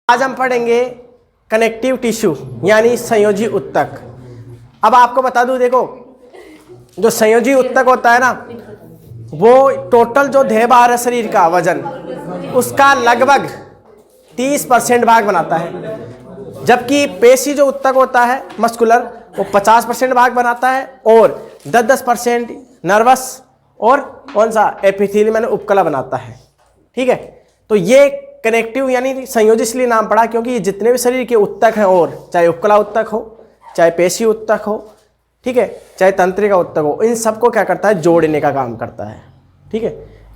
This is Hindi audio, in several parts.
आज हम पढ़ेंगे कनेक्टिव टिश्यू यानी संयोजी उत्तक। अब आपको बता दूं, देखो जो संयोजी उत्तक होता है ना, वो टोटल जो देह भार है शरीर का वजन, उसका लगभग 30% भाग बनाता है, जबकि पेशी जो उत्तक होता है मस्कुलर, वो 50% भाग बनाता है और 10% नर्वस और कौन सा एपिथेलियम यानी उपकला बनाता है। ठीक है, तो ये कनेक्टिव यानी संयोजी इसलिए नाम पड़ा क्योंकि ये जितने भी शरीर के उत्तक हैं, और चाहे उपकला उत्तक हो, चाहे पेशी उत्तक हो, ठीक है, चाहे तंत्रिका उत्तक हो, इन सबको क्या करता है, जोड़ने का काम करता है। ठीक है,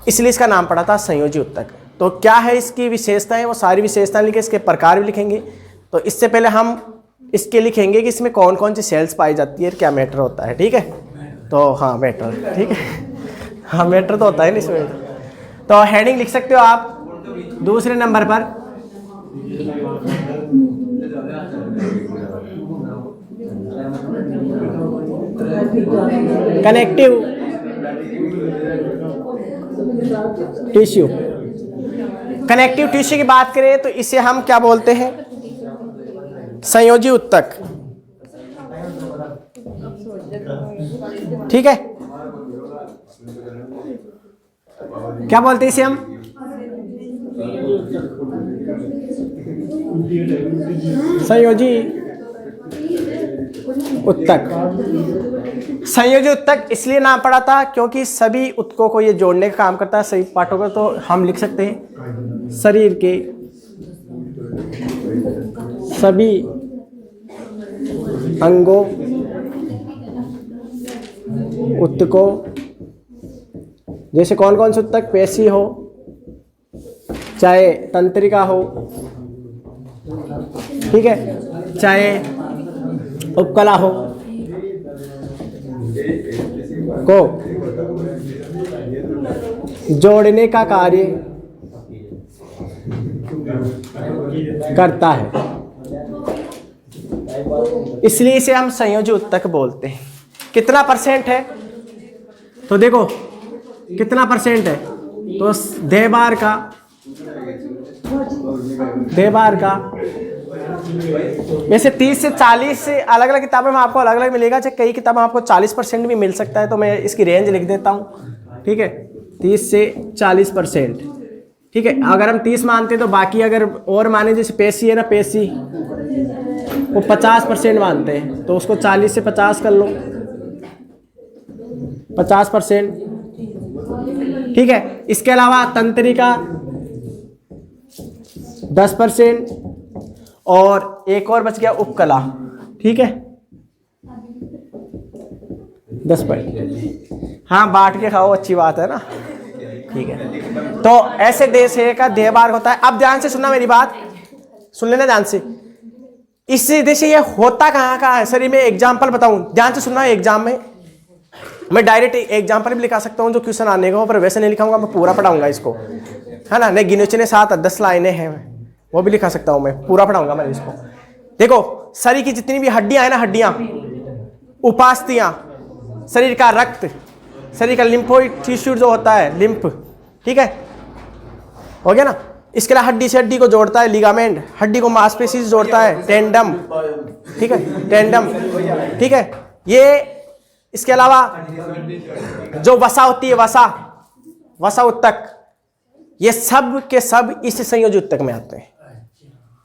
इसलिए इसका नाम पड़ा था संयोजी उत्तक। तो क्या है इसकी विशेषताएं, वो सारी विशेषताएं लिखे, इसके प्रकार भी लिखेंगे। तो इससे पहले हम इसके लिखेंगे कि इसमें कौन कौन सी सेल्स पाई जाती है, क्या मैटर होता है। ठीक है, तो हाँ मैटर, ठीक है, हाँ मैटर तो होता है ना इसमें। तो हेडिंग लिख सकते हो आप दूसरे नंबर पर, कनेक्टिव टिश्यू। कनेक्टिव टिश्यू की बात करें तो इसे हम क्या बोलते हैं, संयोजी उत्तक। ठीक है, क्या बोलते हैं इसे हम, संयोजी उत्तक। संयोजी उत्तक इसलिए नाम पड़ा था क्योंकि सभी उत्तकों को ये जोड़ने का काम करता है, सभी पार्टों को। तो हम लिख सकते हैं शरीर के सभी अंगों, उत्तकों, जैसे कौन कौन से उत्तक, पेशी हो, चाहे तंत्रिका हो, ठीक है, चाहे उपकला हो, को जोड़ने का कार्य करता है, इसलिए इसे हम संयोजी उत्तक बोलते हैं। कितना परसेंट है, तो देखो कितना परसेंट है, तो देह भार का वैसे 30 से 40 से अलग अलग किताबों में आपको अलग अलग मिलेगा, चाहे कई किताबों में आपको 40% भी मिल सकता है। तो मैं इसकी रेंज लिख देता हूँ। ठीक है, 30 से 40%। ठीक है, अगर हम 30 मानते हैं तो बाकी अगर और माने, जैसे पेशी है ना, पेशी वो 50% मानते हैं, तो उसको 40 से 50 कर लो, 50%। ठीक है, इसके अलावा तंत्रिका 10% और एक और बच गया उपकला। ठीक है, 10%। हाँ, बांट के खाओ, अच्छी बात है ना। ठीक है, तो ऐसे देश है का देह भार होता है। अब ध्यान से सुनना मेरी बात, सुन लेना ध्यान से। इस देश ये होता कहाँ का है शरीर में, एग्जाम्पल बताऊं, ध्यान से सुनना। एग्जाम में मैं डायरेक्ट एग्जाम्पल भी लिखा सकता हूँ जो क्वेश्चन आने को, पर वैसे नहीं लिखाऊंगा, मैं पूरा पढ़ाऊंगा इसको, है ना। नहीं, गिने चुने 7-10 लाइनें हैं, वो भी लिखा सकता हूँ, मैं पूरा पढ़ाऊंगा मैं इसको। देखो शरीर की जितनी भी हड्डियां हैं ना, हड्डियां, उपास्थियां, शरीर का रक्त, शरीर का लिम्फोइड टिश्यू जो होता है, लिम्फ, ठीक है, हो गया ना। इसके अलावा हड्डी से हड्डी को जोड़ता है लिगामेंट, हड्डी को मांसपेशी से जोड़ता है टेंडम, ठीक है, टेंडम, ठीक है। ये इसके अलावा जो वसा होती है, वसा उत्तक, ये सब के सब इस संयोजी उत्तक में आते हैं,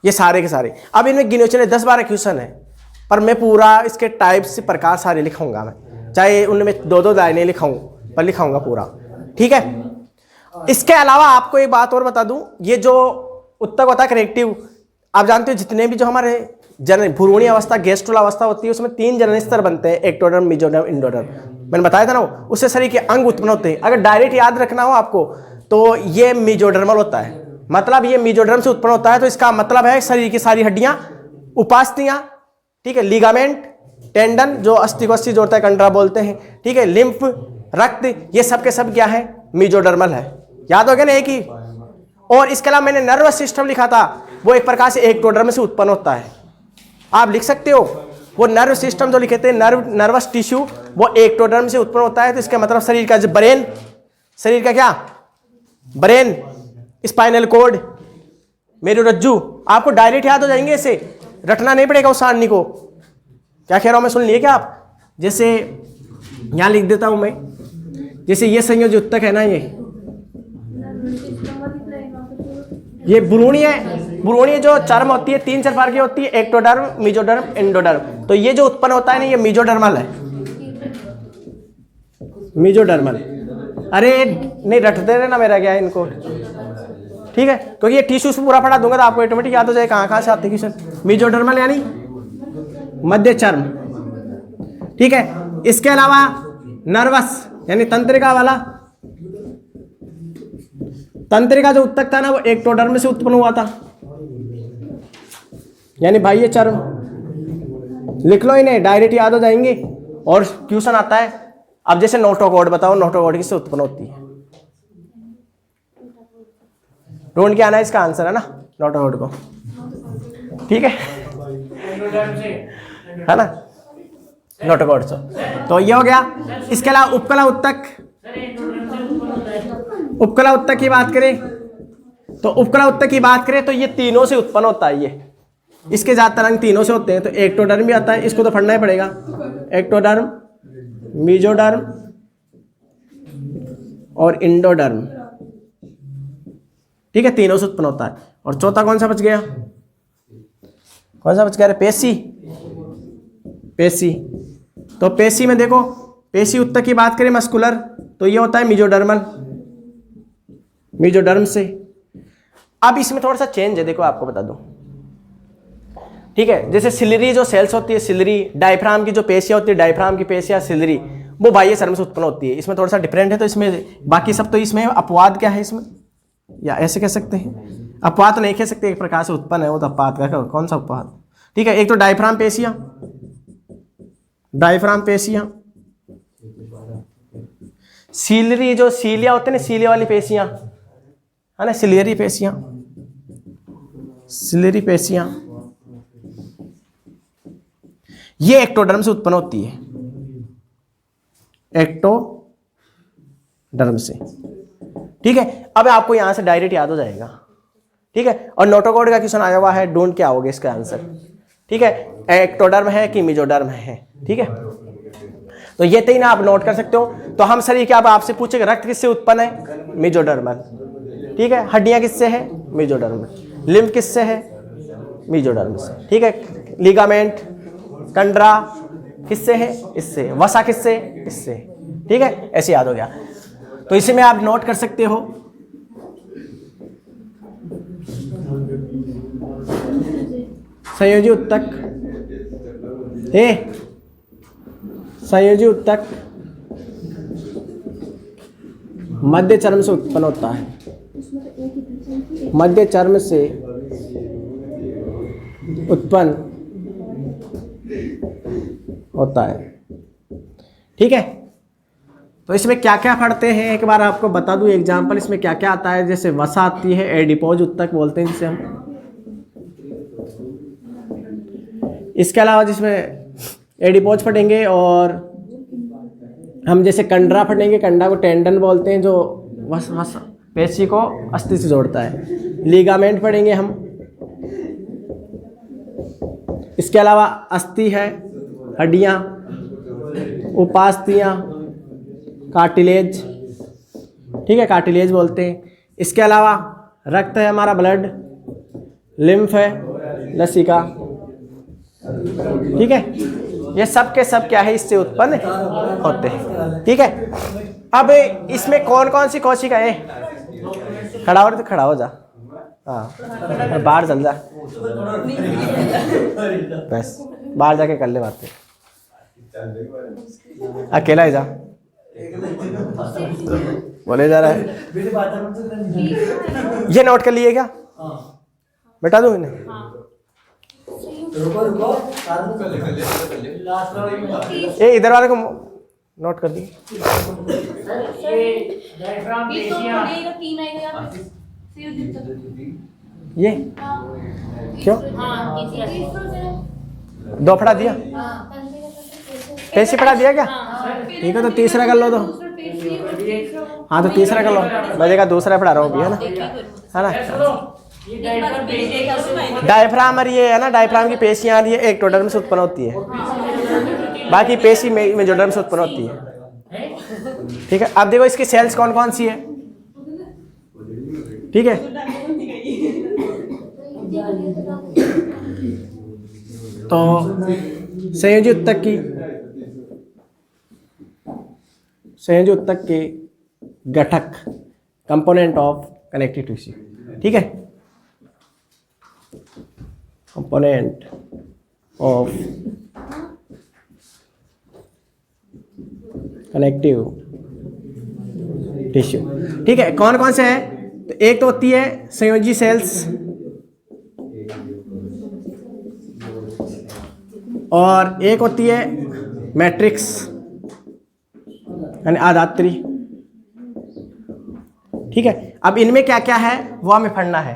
ये सारे के सारे। अब इनमें गिने चुने 10-12 क्वेश्चन है, पर मैं पूरा इसके टाइप्स प्रकार सारे लिखाऊंगा मैं, चाहे उनमें 2-2 लाइनें लिखाऊं, पर लिखाऊंगा पूरा। ठीक है, इसके अलावा आपको एक बात और बता दूं, ये जो उत्तक होता है कनेक्टिव, आप जानते हो जितने भी जो हमारे भ्रूणी अवस्था, गेस्ट्रुल अवस्था होती है, उसमें 3 जनन स्तर बनते हैं, एक्टोडर्म, मेसोडर्म, इंडोडर्म। मैंने बताया था ना, उससे शरीर के अंग उत्पन्न होते हैं। अगर डायरेक्ट याद रखना हो आपको तो ये मेसोडर्मल होता है, मतलब ये मेसोडर्म से उत्पन्न होता है। तो इसका मतलब है शरीर की सारी हड्डियां, उपास्थियां, ठीक है, लिगामेंट, टेंडन जो अस्थि को अस्थि जोड़ता है, कंडरा बोलते हैं, ठीक है, लिम्फ, रक्त, ये सब के सब क्या है, मेसोडर्मल है। याद हो गया ना एक ही। और इसके अलावा मैंने नर्वस सिस्टम लिखा था, वो एक प्रकार से एक्टोडर्म से उत्पन्न होता है, आप लिख सकते हो। वो नर्व सिस्टम जो लिखे थे, नर्वस टिश्यू, वो एक्टोडर्म से उत्पन्न होता है। तो इसका मतलब शरीर का जो ब्रेन, शरीर का क्या, ब्रेन, स्पाइनल कॉर्ड, मेरु रज्जु, आपको डायरेक्ट याद हो जाएंगे, ऐसे रटना नहीं पड़ेगा उस सारणी को। क्या कह रहा हूं मैं, सुन लिए क्या आप? जैसे यहां लिख देता हूं मैं, जैसे ये संयोजी उत्तक है ना, ये भ्रूणीय है। भ्रूणीय जो चर्म होती है 3 प्रकार की होती है, एक्टोडर्म, मेसोडर्म, एंडोडर्म। तो ये जो उत्पन्न होता है ना, ये मेसोडर्मल है, मेसोडर्मल। अरे नहीं रटते रहे ना, मेरा क्या है इनको, ठीक है, क्योंकि ये टिश्यू से पूरा पढ़ा दूंगा तो आपको ऑटोमेटिक याद हो जाए कहाँ से आते हैं। मेसोडर्मल यानी मध्य चर्म, ठीक है। इसके अलावा नर्वस यानी तंत्रिका वाला, तंत्रिका जो उत्तक था ना वो एक्टोडर्म से उत्पन्न हुआ था, यानी बाह्य चर्म। लिख लो इन्हें, डायरेक्ट याद हो जाएंगे। और क्वेश्चन आता है, अब जैसे नोटोकॉर्ड बताओ, नोटोकॉर्ड किससे उत्पन्न होती है? ढूंढ के आना इसका आंसर है ना, नोटोकॉर्ड को, ठीक है ना, नोटोकॉर्ड से। तो ये हो गया। इसके अलावा उपकला उत्तक, उपकला उत्तक की बात करें तो उपकला उत्तक की बात करें तो ये तीनों से उत्पन्न होता है। ये इसके ज्यादातर अंग तीनों से होते हैं। तो एक्टोडर्म भी आता है, इसको तो पढ़ना ही पड़ेगा, एक्टोडर्म, मेसोडर्म और इंडोडर्म, ठीक है, तीनों से उत्पन्न होता है। और चौथा कौन सा बच गया, कौन सा बच गया? पेशी, पेशी। तो पेशी में देखो, पेशी उत्तक की बात करें मस्कुलर, तो ये होता है मेसोडर्मल, मेसोडर्म से। अब इसमें थोड़ा सा चेंज है, देखो आपको बता दूं, ठीक है। जैसे सिलरी जो सेल्स होती है, सिलरी, डायफ्राम की जो पेशियां होती है, डायफ्राम की पेशियां, सिलरी, वो बाह्य चर्म से उत्पन्न होती है। इसमें थोड़ा सा डिफरेंट है। तो इसमें बाकी सब तो इसमें अपवाद क्या है इसमें, या ऐसे कह सकते हैं, अपवाद तो नहीं कह सकते, एक प्रकार से उत्पन्न है वो, तो अपवाद का कौन सा अपवाद, ठीक है। एक तो डायफ्राम पेशियां, डायफ्राम पेशियां, सीलरी जो सीलिया होते हैं ना, सीलिया वाली पेशियां है ना, सिलेरी पेशियां, सिलेरी पेशियां, ये एक्टोडर्म से उत्पन्न होती है, एक्टोडर्म से, ठीक है। अब आपको यहां से डायरेक्ट याद हो जाएगा, ठीक है। और नोटोकॉर्ड का क्वेश्चन आया हुआ है, ढूंढ क्या होगा इसका आंसर, ठीक है। एक्टोडर्म है कि मेसोडर्म है, ठीक है। तो ये तीन आप नोट कर सकते हो। तो हम शरीर के अब आपसे पूछेंगे रक्त किससे उत्पन्न है, मेसोडर्मल, ठीक है। हड्डियां किससे है, मेसोडर्मल। लिम्फ किससे है, मेसोडर्म से, ठीक है। लिगामेंट, कंडरा किससे है, इससे। वसा किससे, इससे, ठीक है। ऐसे याद हो गया। तो इसी में आप नोट कर सकते हो। संयोजी उत्तक, संयोजी उत्तक मध्य चर्म से उत्पन्न होता है, मध्य चर्म से उत्पन्न होता है, ठीक है। तो इसमें क्या क्या पढ़ते हैं एक बार आपको बता दूं एग्जांपल, इसमें क्या क्या आता है। जैसे वसा आती है, एडिपोज उत्तक बोलते हैं जिसे हम। इसके अलावा जिसमें एडिपोज पढ़ेंगे, और हम जैसे कंडरा पढ़ेंगे, कंडा को टेंडन बोलते हैं जो वस पेशी को अस्थि से जोड़ता है। लिगामेंट पढ़ेंगे हम। इसके अलावा अस्थि है, हड्डियां, उपास्थियां, कार्टिलेज, ठीक है, कार्टिलेज बोलते हैं। इसके अलावा रक्त है हमारा, ब्लड, लिम्फ है, लसिका, ठीक है। ये सब के सब क्या है, इससे उत्पन्न होते हैं, ठीक है। अब इसमें कौन कौन सी कोशिका है, खड़ा हो तो खड़ा हो जा, हाँ बाहर चल जा, बस बाहर जाके कर ले बातें, अकेला ही जा, बोले जा रहा है। ये नोट कर लिए क्या, बेटा दूं इन्हें, ये इधर वाले को नोट कर दिए। ये क्यों दो पढ़ा दिया, पेशी पढ़ा दिया क्या, ठीक है। तो तीसरा कर लो, तो हाँ तो तीसरा कर लो, बजेगा दूसरा पढ़ा रहा हूँ भी, है ना, है ना। डायफ्राम और ये है ना, डायफ्राम की पेशियां ये एक्टोडर्म से उत्पन्न होती है, बाकी पेशी मेजोडर्म से उत्पन्न होती है। ठीक है, अब देखो इसकी सेल्स कौन कौन सी है। ठीक है, तो संयोजी उत्तक के घटक, कंपोनेंट ऑफ कनेक्टिव टिश्यू। ठीक है, कंपोनेंट ऑफ कनेक्टिव टिश्यू। ठीक है, कौन कौन से हैं? तो एक तो होती है संयोजी सेल्स, और एक होती है मैट्रिक्स यानी आधात्री। ठीक है, अब इनमें क्या क्या है वो हमें पढ़ना है।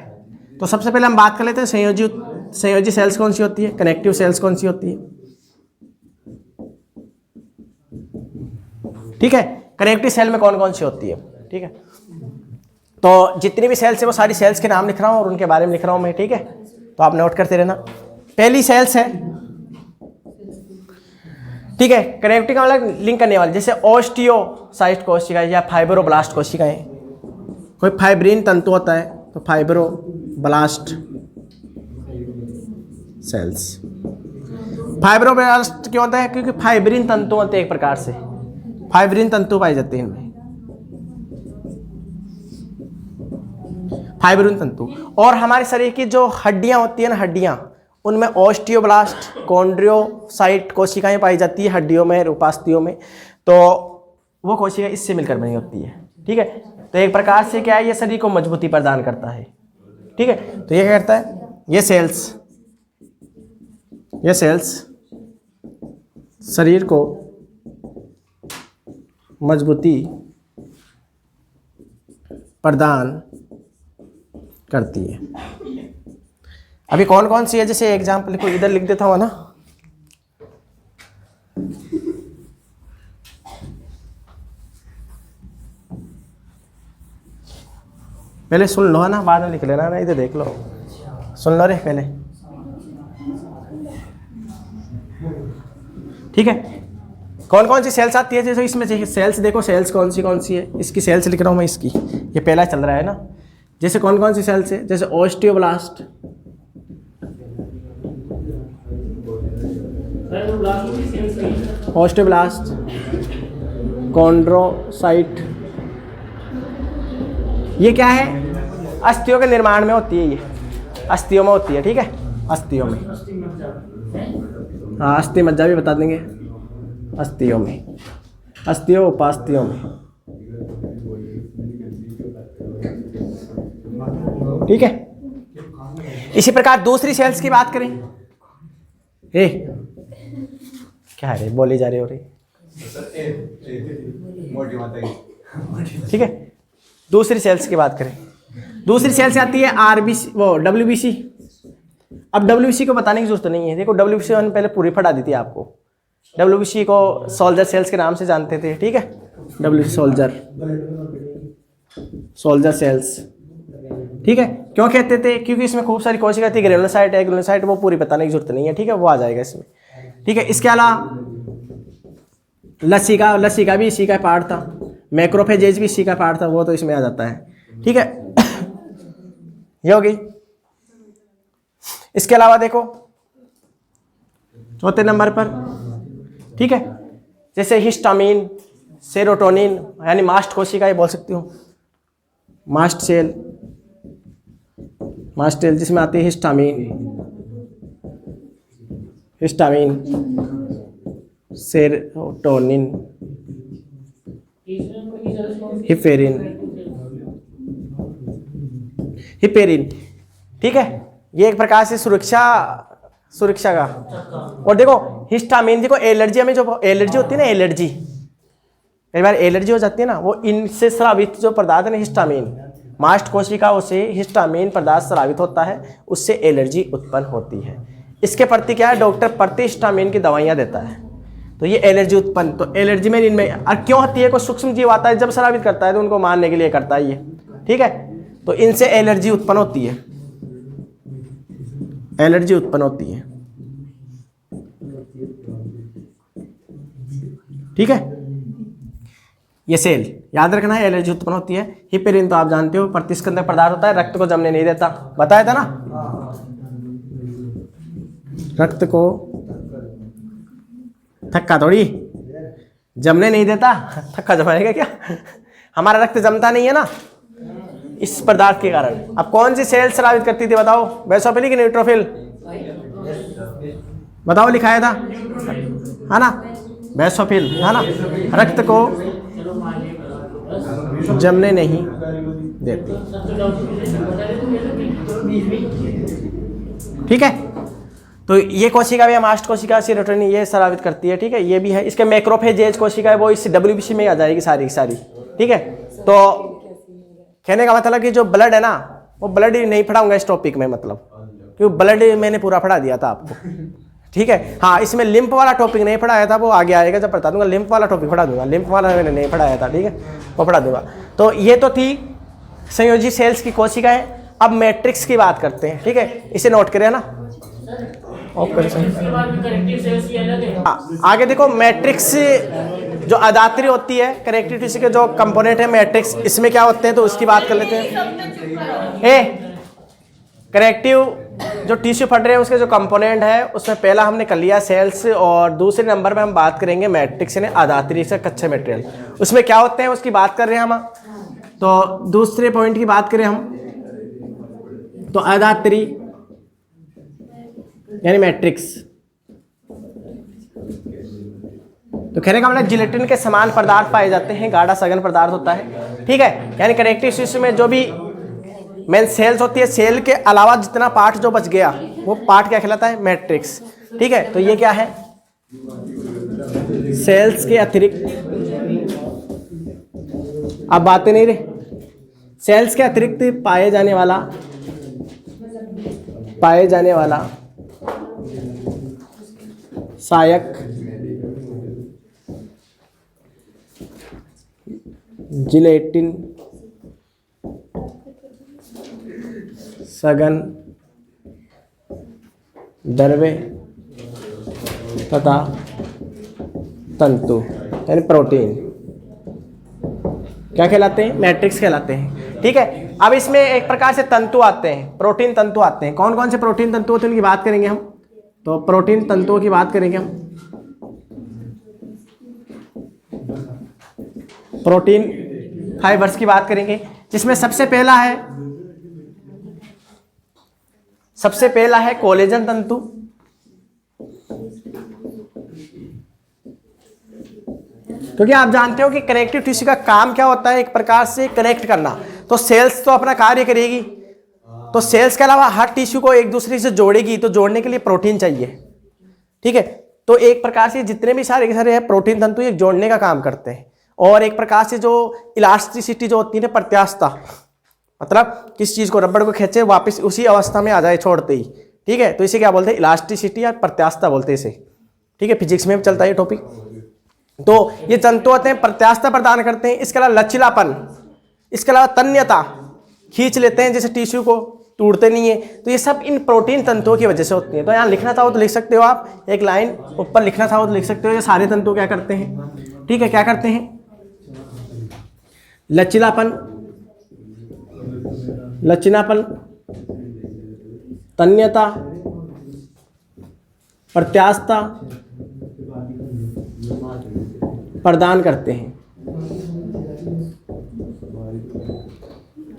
तो सबसे पहले हम बात कर लेते हैं संयोजी सेल्स कौन सी होती है, कनेक्टिव सेल्स कौन सी होती है। ठीक है, कनेक्टिव सेल में कौन कौन सी होती है। ठीक है, तो जितनी भी सेल्स है वो सारी सेल्स के नाम लिख रहा हूं और उनके बारे में लिख रहा हूं मैं। ठीक है, तो आप नोट करते रहना। पहली सेल्स है, ठीक है, कनेक्टिव का मतलब लिंक करने वाली, जैसे ओस्टियोसाइट कोशिकाएं या फाइब्रोब्लास्ट कोशिकाएं। कोई फाइब्रिन तंतु होता है तो फाइब्रोब्लास्ट सेल्स। फाइब्रोब्लास्ट क्यों होता है? क्योंकि फाइब्रिन तंतु होते हैं, एक प्रकार से फाइब्रिन तंतु पाए जाते हैं इनमें, फाइब्रिन तंतु। और हमारे शरीर की जो हड्डियां होती है ना, हड्डियां, उनमें ओस्टियोब्लास्ट, कॉन्ड्रियोसाइट कोशिकाएं पाई जाती है हड्डियों में, उपास्थियों में। तो वो कोशिका इससे मिलकर बनी होती है। ठीक है, तो एक प्रकार से क्या है, ये शरीर को मजबूती प्रदान करता है। ठीक है, तो ये क्या करता है, ये सेल्स शरीर को मजबूती प्रदान करती है। अभी कौन कौन सी है, जैसे एग्जाम्पल को इधर लिख देता हूँ ना। पहले सुन लो ना, बाद में लिख लेना ना, इधर देख लो, सुन लो रे पहले। ठीक है, कौन कौन सी सेल्स आती है, जैसे इसमें सेल्स देखो, सेल्स कौन सी है, इसकी सेल्स लिख रहा हूँ मैं, इसकी ये पहला चल रहा है ना। जैसे कौन कौन सी सेल्स है, जैसे ओस्टियोब्लास्ट, कॉन्ड्रोसाइट, ये क्या है, अस्थियों के निर्माण में होती है, ये अस्थियों में होती है। ठीक है, अस्थियों में, हाँ अस्थि मज्जा भी बता देंगे, अस्थियों में, अस्थियों उपास्थियों में। ठीक है, इसी प्रकार दूसरी सेल्स की बात करें। क्या है, बोली जा रही हो रही। ठीक है, दूसरी सेल्स की बात करें। दूसरी सेल्स आती है आरबीसी, वो डब्ल्यूबीसी। अब डब्ल्यूबीसी को बताने की जरूरत नहीं है, देखो डब्ल्यूबीसी मैंने पहले पूरी पढ़ा दी थी आपको। डब्ल्यूबीसी को सोल्जर सेल्स के नाम से जानते थे। ठीक है, डब्ल्यूबीसी सोल्जर सेल्स। ठीक है, क्यों कहते थे? क्योंकि इसमें खूब सारी कोशिका थी, ग्रेनुलोसाइट है, ग्रेनुलोसाइट वो पूरी बताने की जरूरत नहीं है। ठीक है, वो आ जाएगा इसमें। ठीक है, इसके अलावा लसिका भी इसी का पार्ट था, मैक्रोफेजेज भी इसी का पार्ट था, वो तो इसमें आ जाता है। ठीक है, ये हो गई। इसके अलावा देखो चौथे नंबर पर, ठीक है, जैसे हिस्टामिन, सेरोटोनिन, यानी मास्ट कोशिकाएं बोल सकती हूँ, मास्ट सेल जिसमें आती है हिस्टामिन, सेरोटोनिन, हिपेरिन। ठीक है, ये एक प्रकार से सुरक्षा का। और देखो हिस्टामिन, देखो एलर्जी में जो एलर्जी होती है ना, एलर्जी कई बार एलर्जी हो जाती है ना, वो इनसे स्रावित जो पदार्थ है ना, हिस्टामिन, मास्ट कोशिकाओं से हिस्टामिन पदार्थ स्रावित होता है, उससे एलर्जी उत्पन्न होती है। इसके प्रति क्या है, डॉक्टर प्रति हिस्टामिन की दवाइयाँ देता है, तो ये एलर्जी उत्पन्न। तो एलर्जी में इनमें और क्यों होती है, कोई सूक्ष्म जीव आता है जब स्रावित करता है तो उनको मारने के लिए करता है ये। ठीक है, तो इनसे एलर्जी उत्पन्न होती है। एनर्जी उत्पन्न होती है। ठीक है, ये सेल याद रखना है, एनर्जी उत्पन्न होती है। हिपेरिन तो आप जानते हो प्रतिस्कंदक पदार्थ होता है, रक्त को जमने नहीं देता, बताया था ना, रक्त को थक्का थोड़ी जमने नहीं देता, थक्का जमाएगा क्या? हमारा रक्त जमता नहीं है ना इस पदार्थ के कारण। अब कौन सी सेल स्रावित करती थी बताओ, बेसोफिल कि न्यूट्रोफिल? बताओ, लिखाया था है ना, बेसोफिल है ना, रक्त को जमने नहीं देती। ठीक है, तो ये कोशिका भी हमास्ट कोशिका सीरोटोनिन ये स्रावित करती है। ठीक है, ये भी है। इसके मैक्रोफेजेज कोशिका है वो इस WBC में आ जाएगी सारी की सारी। ठीक है, तो कहने का मतलब कि जो ब्लड है ना, वो ब्लड ही नहीं पढ़ाऊंगा इस टॉपिक में, मतलब क्योंकि ब्लड मैंने पूरा पढ़ा दिया था आपको। ठीक है, हाँ, इसमें लिम्फ वाला टॉपिक नहीं पढ़ाया था, वो आगे आएगा जब पढ़ा दूंगा। लिम्फ वाला टॉपिक पढ़ा दूंगा, लिम्फ वाला मैंने नहीं पढ़ाया था। ठीक है, वो पढ़ा दूंगा। तो ये तो थी संयोजी सेल्स की कोशिका है। अब मैट्रिक्स की बात करते हैं। ठीक है, इसे नोट करें ना, आगे देखो, मैट्रिक्स जो अदात्री होती है, कनेक्टिव टिश्यू के जो कंपोनेंट है मैट्रिक्स, इसमें क्या होते हैं तो उसकी बात कर लेते हैं। कनेक्टिव जो टिश्यू फट रहे हैं उसके जो कंपोनेंट है, उसमें पहला हमने कर लिया सेल्स, और दूसरे नंबर पे हम बात करेंगे मैट्रिक्स यानी अदात्री से कच्चे मटेरियल। उसमें क्या होते हैं उसकी बात कर रहे हैं हम। तो दूसरे पॉइंट की बात करें हम तो अदात्री यानी मैट्रिक्स, तो कहने का मतलब जिलेटिन के समान पदार्थ पाए जाते हैं, गाढ़ा सघन पदार्थ होता है। ठीक है, यानी कनेक्टिव टिश्यू में जो भी मेन सेल्स होती है, सेल के अलावा जितना पार्ट जो बच गया वो पार्ट क्या कहलाता है? मैट्रिक्स। ठीक है, तो ये क्या है? सेल्स के अतिरिक्त, अब बातें नहीं रहे, सेल्स के अतिरिक्त पाए जाने वाला सहायक जिलेटिन सघन द्रव्य तथा तंतु यानी प्रोटीन क्या कहलाते हैं? मैट्रिक्स कहलाते हैं। ठीक है, अब इसमें एक प्रकार से तंतु आते हैं, प्रोटीन तंतु आते हैं। कौन कौन से प्रोटीन तंतु होते हैं उनकी बात करेंगे हम। तो प्रोटीन तंतुओं की बात करेंगे हम, प्रोटीन फाइबर्स की बात करेंगे, जिसमें सबसे पहला है कोलेजन तंतु। क्योंकि आप जानते हो कि कनेक्टिव टिश्यू का काम क्या होता है? एक प्रकार से कनेक्ट करना। तो सेल्स तो अपना कार्य करेगी, तो सेल्स के अलावा हर टिश्यू को एक दूसरे से जोड़ेगी, तो जोड़ने के लिए प्रोटीन चाहिए। ठीक है, तो एक प्रकार से जितने भी सारे हैं प्रोटीन तंतु एक जोड़ने का काम करते हैं। और एक प्रकार से जो इलास्टिसिटी जो होती है ना, प्रत्यास्थता, मतलब किस चीज को, रबड़ को खींचे वापस उसी अवस्था में आ जाए छोड़ते ही। ठीक है, तो इसे क्या बोलते हैं? इलास्टिसिटी या प्रत्यास्थता बोलते हैं इसे। ठीक है, फिजिक्स में चलता है ये टॉपिक। तो ये तंतु होते हैं, प्रत्यास्थता प्रदान करते हैं। इसके अलावा लचीलापन, इसके अलावा तन्यता, खींच लेते हैं जैसे टिश्यू को, टूटते नहीं है। तो ये सब इन प्रोटीन तंतुओं की वजह से होती है। तो यहाँ लिखना चाहो तो लिख सकते हो आप, एक लाइन ऊपर लिखना चाहो तो लिख सकते हो। ये सारे तंतु क्या करते हैं? ठीक है, क्या करते हैं? लचीलापन, तन्यता, प्रत्यास्थता प्रदान करते हैं।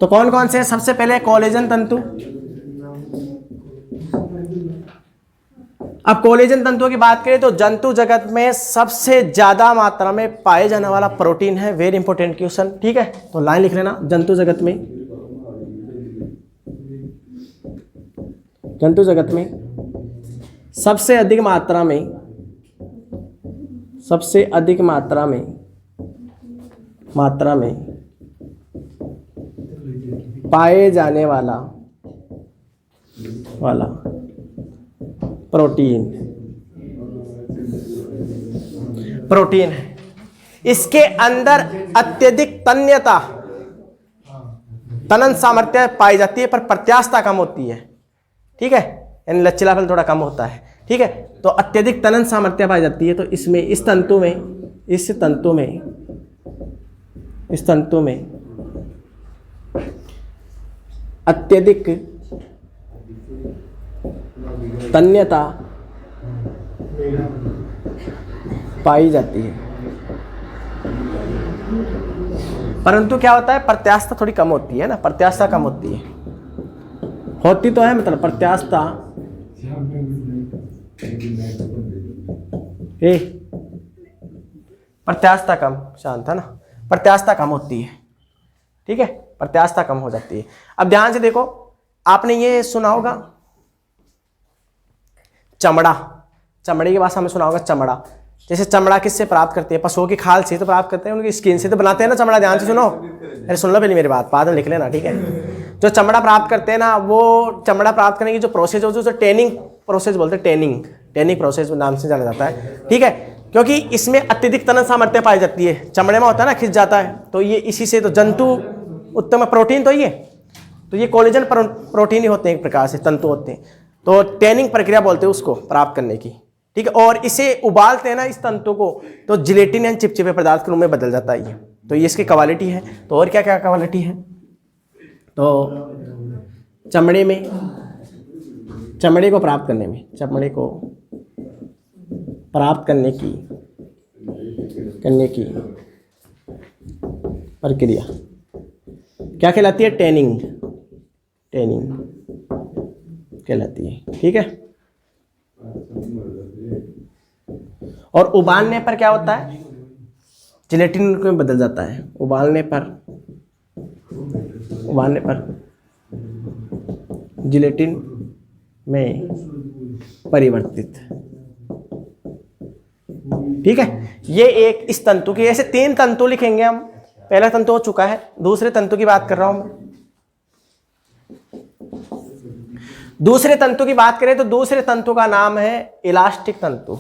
तो कौन कौन से? सबसे पहले कोलेजन तंतु। अब कोलेजन तंतुओं की बात करें तो जंतु जगत में सबसे ज्यादा मात्रा में पाए जाने वाला प्रोटीन है। Very important question. ठीक है, तो लाइन लिख लेना, जंतु जगत में सबसे अधिक मात्रा में पाए जाने वाला प्रोटीन है। इसके अंदर अत्यधिक तन्यता, तनन सामर्थ्य पाई जाती है, पर प्रत्यास्थता कम होती है। ठीक है, यानी लचीलापन थोड़ा कम होता है। ठीक है, तो अत्यधिक तनन सामर्थ्य पाई जाती है। तो इसमें इस तंतु में अत्यधिक तन्यता पाई जाती है, परंतु क्या होता है, प्रत्यास्थता थोड़ी कम होती है ना, प्रत्यास्थता कम होती है, होती तो है मतलब प्रत्यास्थता प्रत्यास्थता कम, शांत है ना, प्रत्यास्थता कम होती है। ठीक है, प्रत्यास्थता कम हो जाती है। अब ध्यान से देखो, आपने ये सुना होगा चमड़े की भाषा में सुना होगा चमड़ा। जैसे चमड़ा किससे प्राप्त करते हैं, पशुओं की खाल से तो प्राप्त करते हैं, उनकी स्किन से तो बनाते हैं ना चमड़ा। ध्यान से सुनो, अरे सुन लो पहले मेरी बात, बाद में लिख लेना। ठीक है, जो चमड़ा प्राप्त करते हैं ना, वो चमड़ा प्राप्त करने की जो प्रोसेस होती है उसे टैनिंग प्रोसेस बोलते हैं। टैनिंग प्रोसेस नाम से जाना जाता है। ठीक है, क्योंकि इसमें अत्यधिक तनन सामर्थ्य पाई जाती है। चमड़े में होता है ना, खिंच जाता है, तो ये इसी से तो जंतु उत्तम प्रोटीन, तो ये कोलेजन प्रोटीन ही होते हैं, एक प्रकार से तंतु होते हैं। तो टैनिंग प्रक्रिया बोलते हैं उसको प्राप्त करने की। ठीक है, और इसे उबालते हैं ना इस तंतु को, तो जिलेटिन यानी चिपचिपे पदार्थ के रूप में बदल जाता है ये। तो ये इसकी क्वालिटी है। तो और क्या क्या क्वालिटी है, तो चमड़े को प्राप्त करने की प्रक्रिया क्या कहलाती है, टैनिंग कहलाती है। ठीक है, और उबालने पर क्या होता है, जिलेटिन में बदल जाता है। उबालने पर जिलेटिन में परिवर्तित। ठीक है, ये एक इस तंतु की, ऐसे 3 तंतु लिखेंगे हम। पहला तंतु हो चुका है, दूसरे तंतु की बात कर रहा हूं मैं। दूसरे तंतु की बात करें तो दूसरे तंतु का नाम है इलास्टिक तंतु।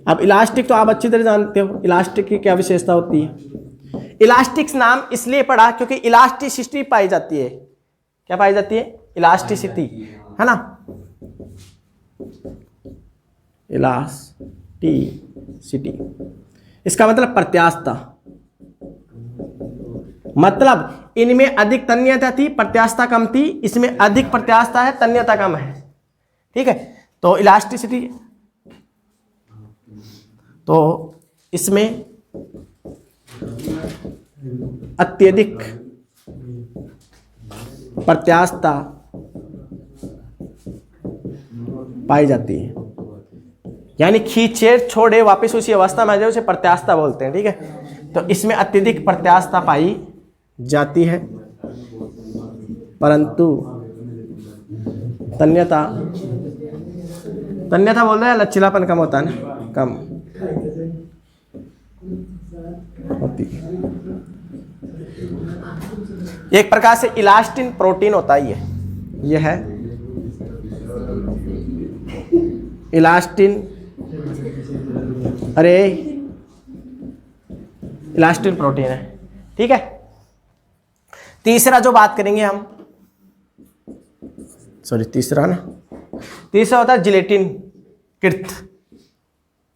अब इलास्टिक तो आप अच्छी तरह जानते हो, इलास्टिक की क्या विशेषता होती है। इलास्टिक नाम इसलिए पड़ा क्योंकि इलास्टिसिटी पाई जाती है। क्या पाई जाती है, इलास्टिसिटी, है ना, इलास्टिसिटी, इसका मतलब प्रत्यास्थता। मतलब इनमें अधिक तन्यता थी, प्रत्यास्थता कम थी, इसमें अधिक प्रत्यास्थता है, तन्यता कम है। ठीक है, तो इलास्टिसिटी, तो इसमें अत्यधिक प्रत्यास्थता पाई जाती है, यानी खींचे छोड़े वापस उसी अवस्था में आ जाए, उसे प्रत्यास्थता बोलते हैं। ठीक है, तो इसमें अत्यधिक प्रत्यास्थता पाई जाती है, परंतु तन्यता बोल रहे हैं, लचीलापन कम होता है ना, कम होती है। एक प्रकार से इलास्टिन प्रोटीन होता है ये है इलास्टिन, इलास्टिन प्रोटीन है। ठीक है, तीसरा जो बात करेंगे हम, तीसरा होता है जिलेटिन कृत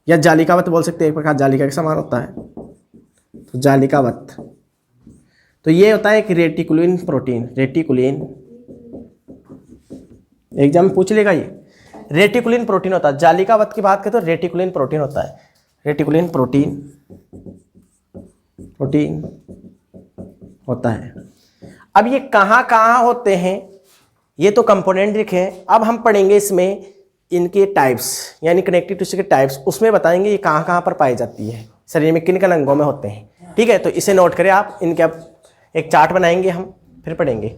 या जालिकावत बोल सकते हैं, एक प्रकार जालिका के समान होता है, तो जालिकावत। तो ये होता है एक रेटिकुलिन प्रोटीन, एग्जाम में पूछ लेगा ये, रेटिकुलिन प्रोटीन होता है। जालिकावत की बात करें तो रेटिकुलिन प्रोटीन होता है, रेटिकुलिन प्रोटीन होता है। अब ये कहाँ होते हैं, ये तो कंपोनेंट लिखे हैं। अब हम पढ़ेंगे इसमें इनके टाइप्स, यानी कनेक्टिव टिश्यू के टाइप्स, उसमें बताएंगे ये कहाँ पर पाई जाती है, शरीर में किन अंगों में होते हैं। ठीक है, तो इसे नोट करें आप, इनके अब एक चार्ट बनाएंगे हम, फिर पढ़ेंगे।